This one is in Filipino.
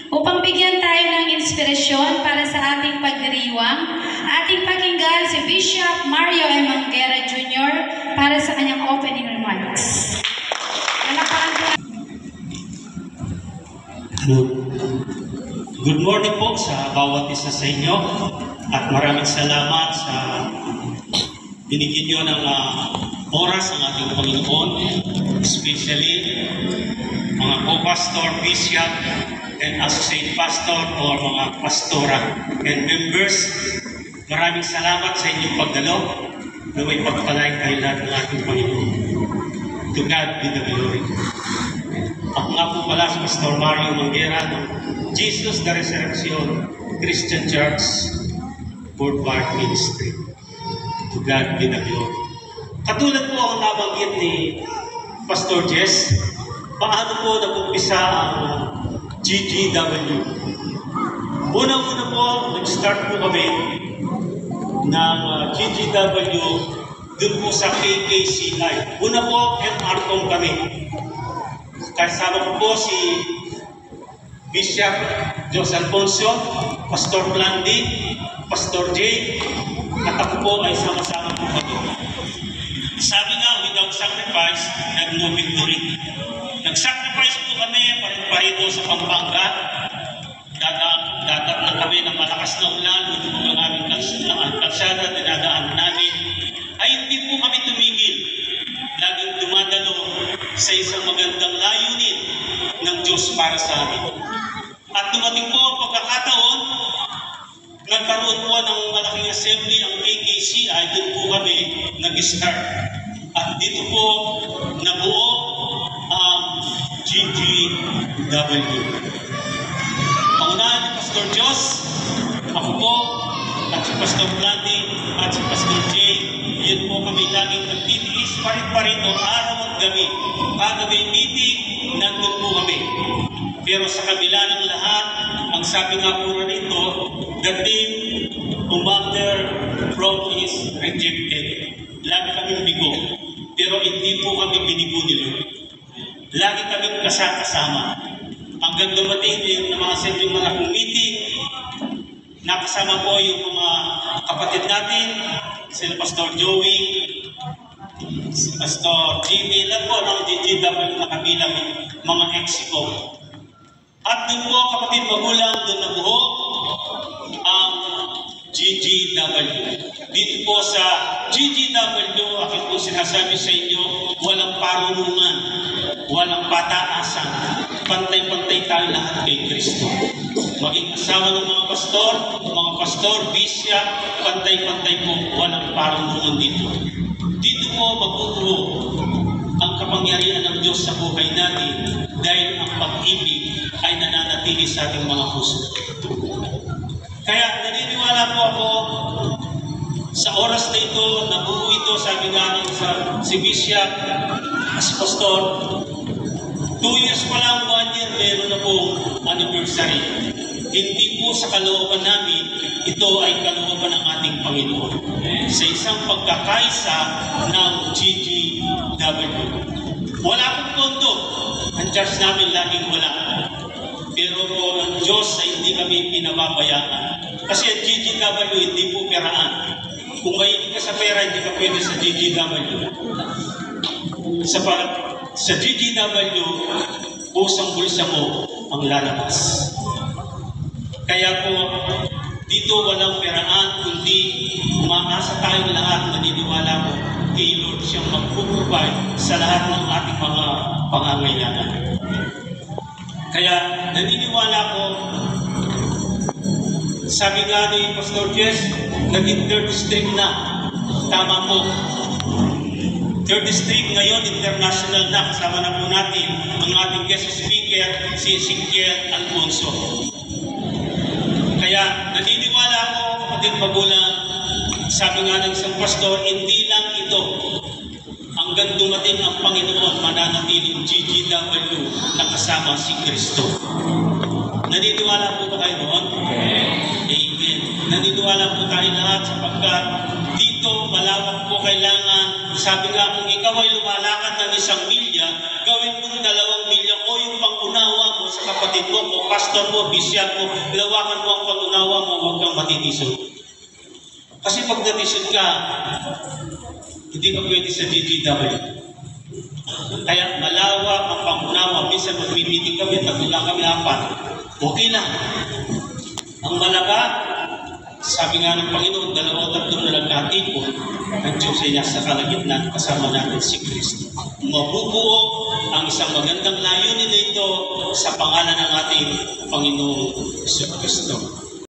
upang bigyan tayo ng inspirasyon para sa ating pagdiriwang, ating pakinggan si Bishop Mario M. Manguera Jr. para sa kanyang opening remarks. Good morning po sa bawat isa sa inyo at maraming salamat sa binigyan nyo ng oras ng ating Panginoon, especially mga co-pastor, bishop, and associate pastor or mga pastora and members. Maraming salamat sa inyong pagdalo na may pagpalay kayo lahat ng ating Panginoon. To God be the glory. Ako nga po pala si Pastor Mario Manguera ng Jesus the Resurrection Christian Church, Fort Park Ministry. To God be the glory. Katulad po ang nabanggit ni Pastor Jess, paano po nag-umpisa ang GGW? Unang-una po, nag-start po kami ng GGW dun po sa KKCI. Una po, MRCOM kami. Kasama ko po si Bishop Jose Alfonso, Pastor Blandi, Pastor Jay, at ako po ay sama-sama po kami. Sabi nga, without sacrifice, no victory. Nag-sacrifice po kami, parito sa Pampanga. Dagat lang kami ng malakas na ulan, ito po ang aming kalsada, dinadaanan namin. Ay hindi po kami tumigil. Laging dumadalo sa isang magandang layunin ng Diyos para sa amin. At dumating po ang pagkakataon, nagkaroon po ng malaking assembly ang KKCI, doon po kami nag-start. At dito po nabuo ang GGW. Pangunahan ni Pastor Jos, ako po, at si Pastor Blandi, at si Pastor Jay, yun po kami laging nagtitiis, parit-parito, araw at gabi. Kada may meeting, nandun po kami. Pero sa kabila ng lahat, ang sabi nga po rito, the team commander from is rejected. Lagi kami bigo. Pero hindi po kami binigo nila. Lagi kami kasama. Hanggang dumating yung mga sending malaking meeting, nakasama po yung mga kapatid natin, sila Pastor Joey, si Pastor Jimmy, lang po ng GGW na kabilang mga ex-ko. At doon po, kapatid magulang, doon nabuo ang GGW. Dito po sa GGW, akin po sinasabi sa inyo, walang parunungan, walang pataasan. Pantay-pantay tayo lahat kay Kristo. Maging asawa ng mga pastor, bishop, pantay-pantay po, walang parunungan dito. Dito po mabubuo ang kapangyarihan ng Diyos sa buhay natin dahil ang pag-ibig ay nananatili sa ating mga puso. Kaya naniniwala po ako sa oras na ito, nabuo ito, sabi nga si Bishop, si Pastor, 2 years pa lang, 1 year, meron na po anniversary. Hindi po sa kalooban namin, ito ay kalooban ng ating Panginoon. Sa isang pagkakaisa ng GGW. Wala pong pondo. Ang church namin laging wala. Pero po ang Diyos ay hindi kami pinababayaan. Kasi ang GGW hindi po peraan. Kung mahilig ka sa pera, hindi ka pwede sa GGW. Sa GGW, pusang bulsa mo ang lalabas. Kaya po, dito walang peraan, kundi umaasa tayong lahat, naniniwala mo kay Lord siyang mag-provide sa lahat ng ating mga pangangailangan. Kaya naniniwala ko, sabi nga ni Pastor Jess, naging 3rd district na. Tama po. 3rd district ngayon, international na. Kasama na po natin ang ating guest speaker, si Ezekiel Alfonso. Kaya naniniwala ako, kapatid magulang, sabi nga ng isang pastor, hindi lang ito. Hanggang dumating ang Panginoon, mananatiling GGW na kasama si Kristo. Naniniwala po ba kayo doon? Amen. Naniniwala po tayo lahat sapagkat dito malawak po kailangan. Sabi nga kung ikaw ay lumalakad ng 1 milya, gawin mo 2 milya o yung pang-unawa mo sa kapatid mo, kung pastor mo, bishop mo, ilawakan mo ang pag-unawa mo, huwag kang matitisod. Kasi pag natisod ka, hindi ka pwede sa GGW. Kaya malawak ang pag-unawa. Minsan magbibitig kami, tagulang kami apat. Okay lang. Ang malaga, sabi nga ng Panginoon, 2-3 na lang natin po, ang Diyos ay nasa kalagitnaan, kasama natin si Kristo. Mabubuo ang isang magandang layunin na ito sa pangalan ng ating Panginoong Kristo.